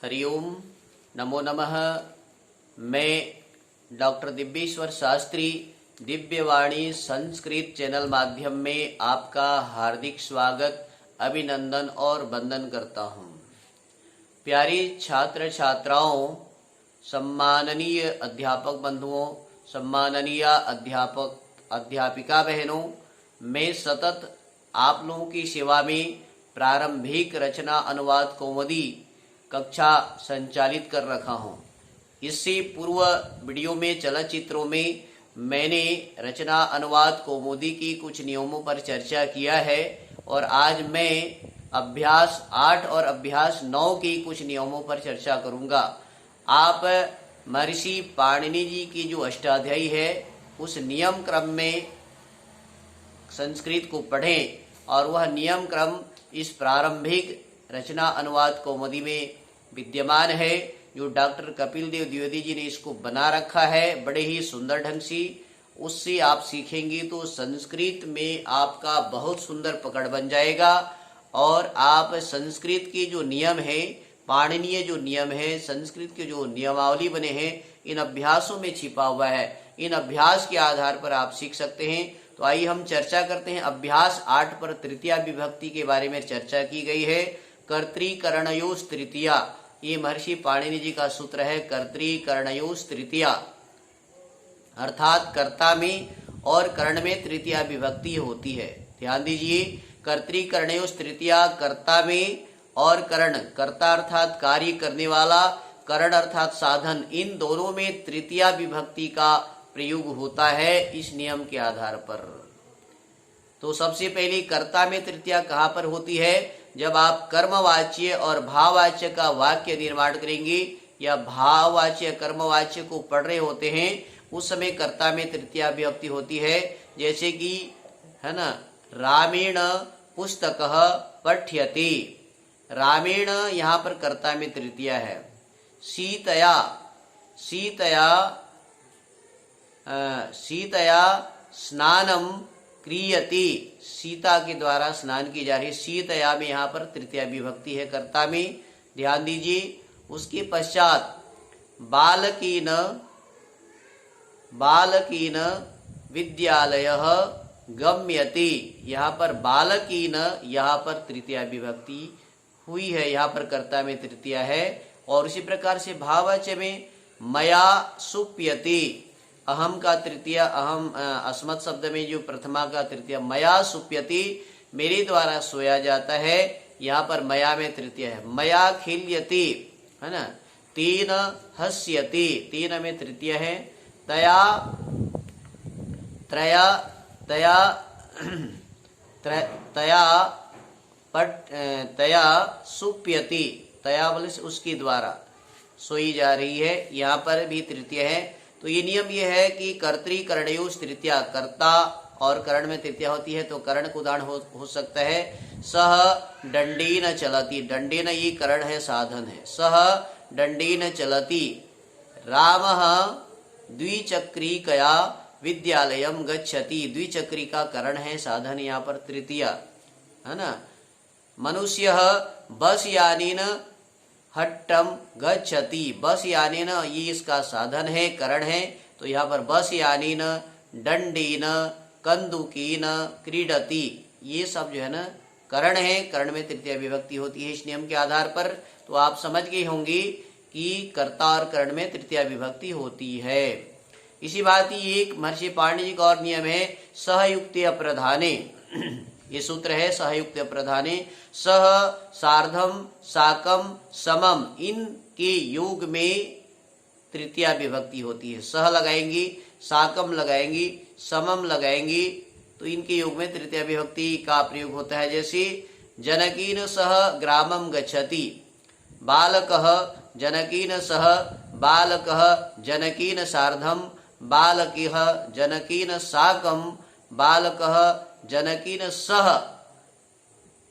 हरिओम, नमो नमः। मैं doctor दिव्येश्वर Shastri Divyavani Sanskrit channel माध्यम में आपका हार्दिक स्वागत, अभिनंदन और वंदन करता हूँ। प्यारे छात्र छात्राओं, सम्माननीय अध्यापक बंधुओं, सम्माननीय अध्यापक अध्यापिका बहनों, मैं सतत आप लोगों की सेवा में प्रारंभिक रचना अनुवाद कौमुदी कक्षा संचालित कर रखा हूं। इससे पूर्व वीडियो में चलचित्रों में मैंने रचना अनुवाद कौमुदी की कुछ नियमों पर चर्चा किया है और आज मैं अभ्यास 8 और अभ्यास 9 की कुछ नियमों पर चर्चा करूंगा। आप महर्षि पाणिनि जी की जो अष्टाध्यायी है उस नियम क्रम में संस्कृत को पढ़ें और वह नियम क्रम इस प्रारंभिक रचना अनुवाद कौमुदी में विद्यमान है, जो डॉक्टर कपिल देव द्विवेदी जी ने इसको बना रखा है बड़े ही सुंदर ढंग से। उससे आप सीखेंगे तो संस्कृत में आपका बहुत सुंदर पकड़ बन जाएगा और आप संस्कृत के जो नियम है, पाणिनीय जो नियम है, संस्कृत के जो नियमावली बने हैं, इन अभ्यासों में छिपा हुआ है। इन अभ्यास के आधार पर आप सीख सकते हैं। तो आइए हम चर्चा करते हैं। अभ्यास 8 पर तृतीया विभक्ति के बारे में चर्चा की गई है। कर्तृकरणयोस् तृतीया, ये महर्षि पाणिनि जी का सूत्र है। कर्तृकरणयोस् तृतीया अर्थात कर्ता में और कर्ण में तृतीया विभक्ति होती है। ध्यान दीजिए, कर्तृकरणयोस् तृतीया, कर्ता में और कर्ण, कर्ता अर्थात कार्य करने वाला, कर्ण अर्थात साधन, इन दोनों में तृतीया विभक्ति का प्रयोग होता है इस नियम के आधार पर। तो सबसे पहले कर्ता में तृतीया कहाँ पर होती है? जब आप कर्मवाच्य और भाववाच्य का वाक्य निर्माण करेंगे या भाववाच्य कर्मवाच्य को पढ़ रहे होते हैं, उस समय कर्ता में तृतीया विभक्ति होती है। जैसे कि है ना, रामेण पुस्तकः पठ्यते, रामेण यहाँ पर कर्ता में तृतीया है। सीतया, सीतया स्नानम क्रियते, सीता के द्वारा स्नान की जा रही है। सीतया में यहाँ पर तृतीया विभक्ति है कर्ता में, ध्यान दीजिए। उसके पश्चात बालकीन विद्यालयः गम्यते, यहाँ पर बालकीन, यहाँ पर तृतीया विभक्ति हुई है, यहाँ पर कर्ता में तृतीया है। और उसी प्रकार से भाववाच्य में मया सुप्यते, अहम का तृतीया, अहम अस्मत् शब्द में जो प्रथमा का तृतीया, मया सुप्यते, मेरे द्वारा सोया जाता है, यहाँ पर मया में तृतीया है। मया खिल्यते, है ना, तेन हस्यते, तेन में तृतीया है। तया सुप्यते, तया बोले से उसके द्वारा सोई जा रही है, यहाँ पर भी तृतीय है। तो ये नियम ये है कि कर्तृकरणयोस् तृतीया, कर्ता और कर्ण में तृतीया होती है। तो कर्ण का उदाहरण हो सकता है सह दंडेन चलति, दंडेन ये कर्ण है, साधन है। सह दंडेन चलति रामः द्विचक्रिकया विद्यालयम गच्छति, द्विचक्री का कर्ण है, साधन यहाँ पर तृतीया, है ना। मनुष्यः बस यानेन हट्टम गच्छति, बस यानेन ये इसका साधन है, करण है। तो यहाँ पर बस यानेन दंडेन कंदुकेन क्रीडति, ये सब जो है ना करण है, करण में तृतीया विभक्ति होती है इस नियम के आधार पर। तो आप समझ गए होंगे कि कर्ता और करण में तृतीया विभक्ति होती है। इसी बात ही एक महर्षि पाणिनि जी का और नियम है, सहयुक्त अप्रधाने, ये सूत्र है सहयुक्त प्रधाने, सह सार्धम साकम समम, इनके योग में तृतीया विभक्ति होती है। सह लगाएंगी, साकम लगाएंगी, समम लगाएंगी, तो इनके योग में तृतीया विभक्ति का प्रयोग होता है। जैसे जनकीन सह ग्रामम गच्छति, बालकः जनकीन सह बालकः जनकीन सार्धम, बालकः जनकीन साकम, बालकः जनकीन सह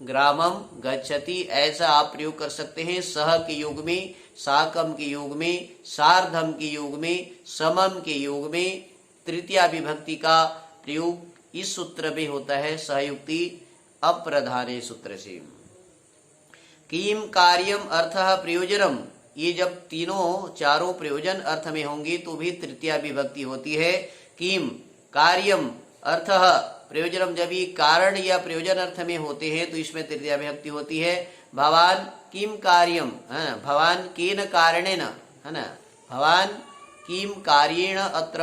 ग्रामम गच्छति, ऐसा आप प्रयोग कर सकते हैं। सह के योग में, साकम के योग में, सार्धम के योग में, समम के योग में तृतीया विभक्ति का प्रयोग इस सूत्र में होता है, सहयुक्ति अप्रधाने सूत्र से। किम कार्यम अर्थः प्रयोजनम ये जब तीनों चारों प्रयोजन अर्थ में होंगी तो भी तृतीया विभक्ति होती है। किम कार्यम अर्थः प्रयोजनम, जब ये कारण या प्रयोजन अर्थ में होते हैं तो इसमें तृतीया विभक्ति होती है। भवान किम कार्यम, है ना, भवान केन कारणेन, है ना, भवान किम कार्येण अत्र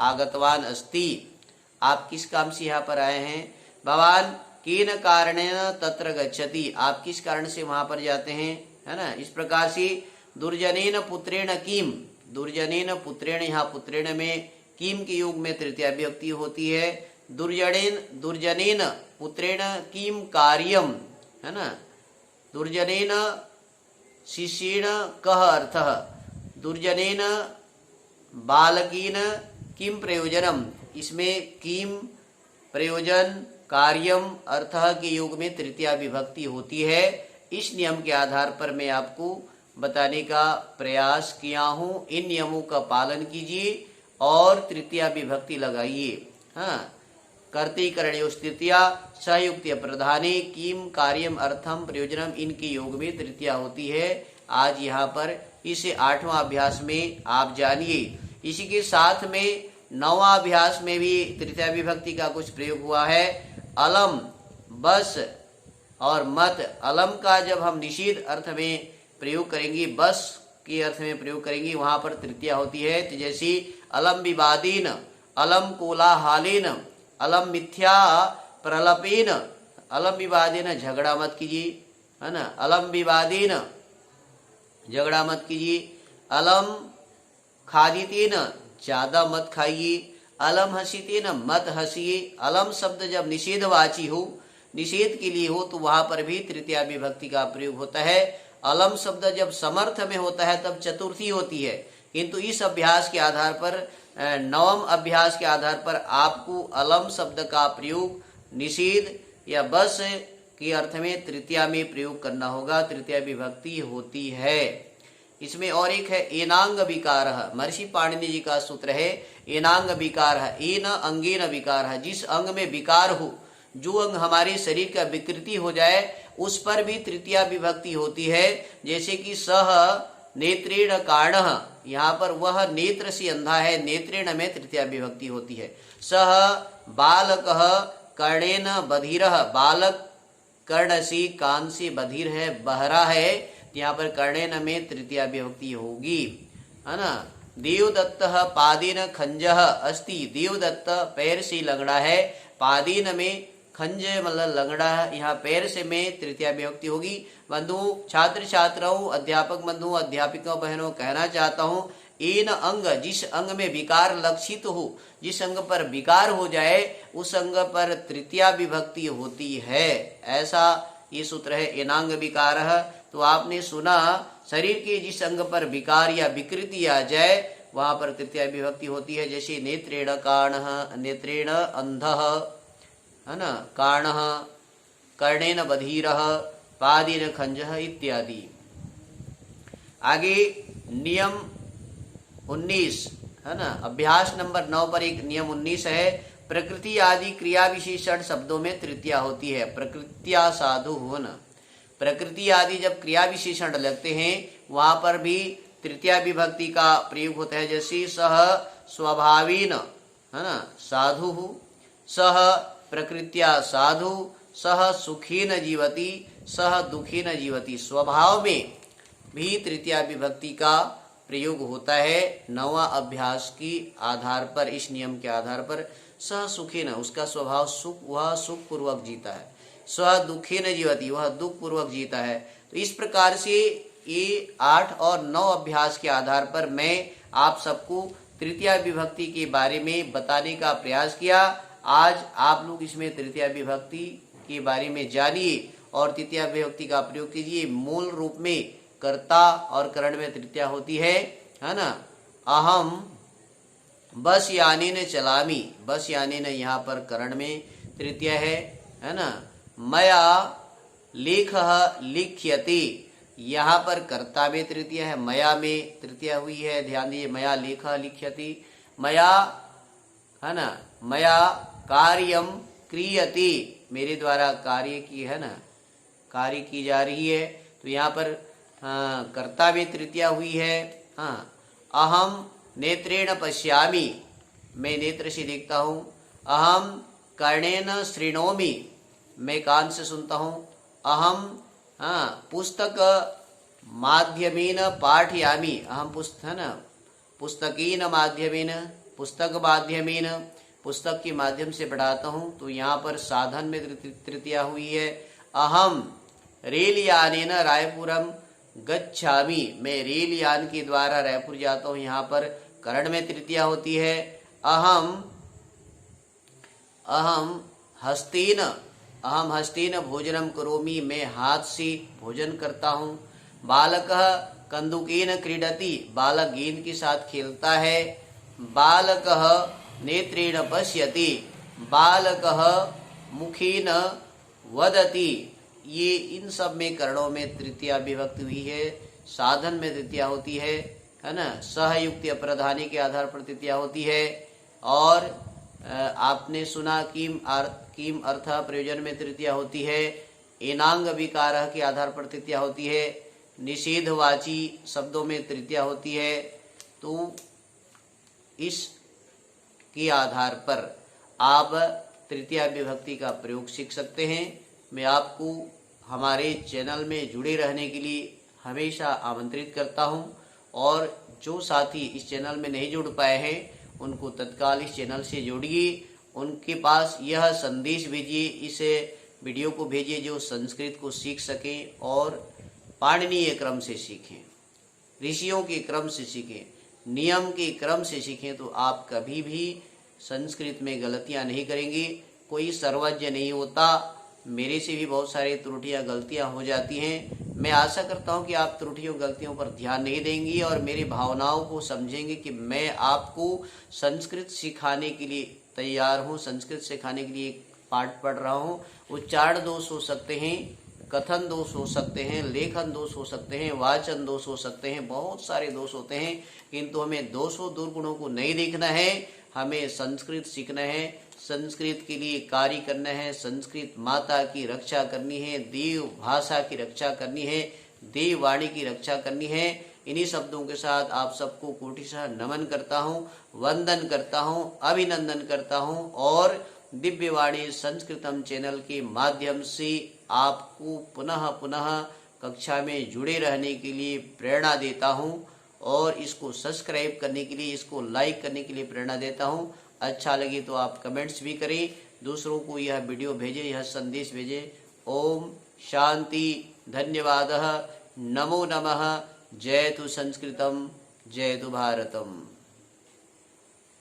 आगतवान अस्ति, आप किस काम से यहाँ पर आए हैं। भवान केन कारणेन तत्र गच्छति, आप किस कारण से वहां पर जाते हैं, है ना। इस प्रकार से दुर्जनेन पुत्रेण किम, दुर्जनेन पुत्रेण, यहाँ पुत्रेण में किम के योग में तृतीया विभक्ति होती है। दुर्जनेन पुत्रेण किम कार्यम, है ना, दुर्जनेन शिष्येण कः अर्थः, दुर्जनेन बालकेन किम प्रयोजनम, इसमें किम प्रयोजन कार्यम अर्थः के योग में तृतीया विभक्ति होती है। इस नियम के आधार पर मैं आपको बताने का प्रयास किया हूँ। इन नियमों का पालन कीजिए और तृतीया विभक्ति लगाइए। हाँ, कर्ते करणयोस् तृतीया सहयुक्त्या प्रधाने किम कार्यम अर्थम प्रयोजनम, इनके योग में तृतीया होती है। आज यहाँ पर इस 8वां अभ्यास में आप जानिए। इसी के साथ में 9वां अभ्यास में भी तृतीया विभक्ति का कुछ प्रयोग हुआ है। अलम, बस और मत। अलम का जब हम निषेध अर्थ में प्रयोग करेंगे, बस के अर्थ में प्रयोग करेंगे, वहां पर तृतीया होती है। तो जैसे अलम विवादेन, अलम कोलाहलेन, अलम मिथ्या प्रलपेन, अलम विवादेन झगड़ा मत कीजिए, है ना, अलम विवादेन झगड़ा मत कीजिए। अलम खादितेन, ज्यादा मत खाइए। अलम हसीतेन, मत हंसिए। अलम शब्द जब निषेधवाची हो, निषेध के लिए हो, तो वहां पर भी तृतीया विभक्ति का प्रयोग होता है। अलम शब्द जब समर्थ में होता है तब चतुर्थी होती है, किंतु इस अभ्यास के आधार पर, 9वें अभ्यास के आधार पर आपको अलम शब्द का प्रयोग निषेध या बस के अर्थ में तृतीया में प्रयोग करना होगा। तृतीया विभक्ति होती है। इसमें और एक है एनांग विकार, महर्षि पाणिनि जी का सूत्र है एनांग विकार, एन अंगेन विकार, जिस अंग में विकार हो, जो अंग हमारे शरीर का विकृति हो जाए उस पर भी तृतीया विभक्ति होती है। जैसे कि सह नेत्रेण कारणः, यहाँ पर वह नेत्र से अंधा है, नेत्रेण में तृतीया विभक्ति होती है। सह बालकः कर्णेन बधिरः, बालक कर्ण से कान से बधिर है, बहरा है, यहाँ पर कर्णेन में तृतीया विभक्ति होगी, है ना। देवदत्तः पादेन खंजः अस्ति, देवदत्त पैर से लंगड़ा है, पादेन में खंज मतलब लंगड़ा है, यहाँ पैर से में तृतीया विभक्ति होगी। बंधु छात्र छात्राओं, अध्यापक बंधु अध्यापिकाओं बहनों, कहना चाहता हूँ एन अंग, जिस अंग में विकार लक्षित हो, जिस अंग पर विकार हो जाए उस अंग पर तृतीया विभक्ति होती है। ऐसा ये सूत्र है एनांग विकार। तो आपने सुना शरीर के जिस अंग पर विकार या विकृति आ जाए वहां पर तृतीया विभक्ति होती है। जैसे नेत्रेण काणः, नेत्रेण अंधः, है ना, काणः, कर्णेन बधिरः, पादेन खंजः इत्यादि। आगे नियम 19, है ना, अभ्यास नंबर 9 पर एक नियम 19 है। प्रकृति आदि क्रिया विशेषण शब्दों में तृतीया होती है। प्रकृत्या साधु हो न, प्रकृति आदि जब क्रिया विशेषण लगते हैं वहां पर भी तृतीया विभक्ति का प्रयोग होता है। जैसे सह स्वभावेन, है ना, साधु, सह प्रकृत्या साधु, सह सुखेन जीवति, सह दुखेन जीवति। स्वभाव में भी तृतीया विभक्ति का प्रयोग होता है। 9वां अभ्यास की आधार पर, इस नियम के आधार पर, सह सुखेन, उसका स्वभाव सुख, वह सुख पूर्वक जीता है। स्व दुखेन जीवति, वह दुख पूर्वक जीता है। तो इस प्रकार से ये 8 और 9 अभ्यास के आधार पर मैं आप सबको तृतीया विभक्ति के बारे में बताने का प्रयास किया। आज आप लोग इसमें तृतीया विभक्ति के बारे में जानिए और तृतीया विभक्ति का प्रयोग कीजिए। मूल रूप में कर्ता और करण में तृतीया होती है ना। अहम बस यानेन चलामी, बस यानेन यहाँ पर करण में तृतीया है ना। मया लेखः लिख्यते, यहाँ पर कर्ता में तृतीया है, मया में तृतीया हुई है, ध्यान दीजिए। मया लेखः लिख्यते, मया, है ना, मया कार्यम क्रियते, मेरे द्वारा कार्य की, है ना, कार्य की जा रही है। तो यहाँ पर कर्ता में तृतीया हुई है। हाँ, अहम नेत्रेण पश्यामि, मैं नेत्र से देखता हूँ। अहम कर्णेन शृणोमि, मैं कान से सुनता हूँ। अहम पुस्तक माध्यमेन पाठयामि, अहम पुस्तकीन माध्यमेन, पुस्तक माध्यमेन, पुस्तक के माध्यम से पढ़ाता हूँ। तो यहाँ पर साधन में तृतीया हुई है। अहम रेल यानेन रायपुरम गच्छामि, मैं रेल यान के द्वारा रायपुर जाता हूँ। यहाँ पर करण में तृतीया होती है। अहम हस्तेन भोजनम करोमि, मैं हाथ से भोजन करता हूँ। बालकः कंदुकेन क्रीडति, बालक गेंद के साथ खेलता है। बालकः नेत्रेण पश्यति, बालकः मुखेन वदति, ये इन सब में कर्णों में तृतीया विभक्ति हुई है। साधन में तृतीया होती है ना। सहयुक्ति अप्रधानी के आधार पर तृतीया होती है। और आपने सुना किम अर्थ प्रयोजन में तृतीया होती है। एनांग विकार के आधार पर तृतीया होती है। निषेधवाची शब्दों में तृतीया होती है। तो इस के आधार पर आप तृतीया विभक्ति का प्रयोग सीख सकते हैं। मैं आपको हमारे चैनल में जुड़े रहने के लिए हमेशा आमंत्रित करता हूं। और जो साथी इस चैनल में नहीं जुड़ पाए हैं उनको तत्काल इस चैनल से जोड़िए। उनके पास यह संदेश भेजिए, इस वीडियो को भेजिए जो संस्कृत को सीख सकें और पाणिनीय क्रम से सीखें, ऋषियों के क्रम से सीखें, नियम के क्रम से सीखें। तो आप कभी भी संस्कृत में गलतियां नहीं करेंगे। कोई सर्वज्ञ नहीं होता, मेरे से भी बहुत सारी त्रुटियां गलतियां हो जाती हैं। मैं आशा करता हूं कि आप त्रुटियों गलतियों पर ध्यान नहीं देंगी और मेरी भावनाओं को समझेंगे कि मैं आपको संस्कृत सिखाने के लिए तैयार हूं। संस्कृत सिखाने के लिए पाठ पढ़ रहा हूं। उच्चारण दोष हो सकते हैं, कथन दोष हो सकते हैं, लेखन दोष हो सकते हैं, वाचन दोष हो सकते हैं, बहुत सारे दोष होते हैं। किंतु हमें दोषों दुर्गुणों को नहीं देखना है, हमें संस्कृत सीखना है, संस्कृत के लिए कार्य करना है, संस्कृत माता की रक्षा करनी है, देव भाषा की रक्षा करनी है, देव वाणी की रक्षा करनी है। इन्हीं शब्दों के साथ आप सबको कोटिशः नमन करता हूँ, वंदन करता हूँ, अभिनंदन करता हूँ और दिव्यवाणी संस्कृतम चैनल के माध्यम से आपको पुनः पुनः कक्षा में जुड़े रहने के लिए प्रेरणा देता हूँ और इसको सब्सक्राइब करने के लिए, इसको लाइक करने के लिए प्रेरणा देता हूँ। अच्छा लगे तो आप कमेंट्स भी करें, दूसरों को यह वीडियो भेजें, यह संदेश भेजें। ओम शांति, धन्यवादः, नमो नमः। जय तु संस्कृतम, जय तु भारतम।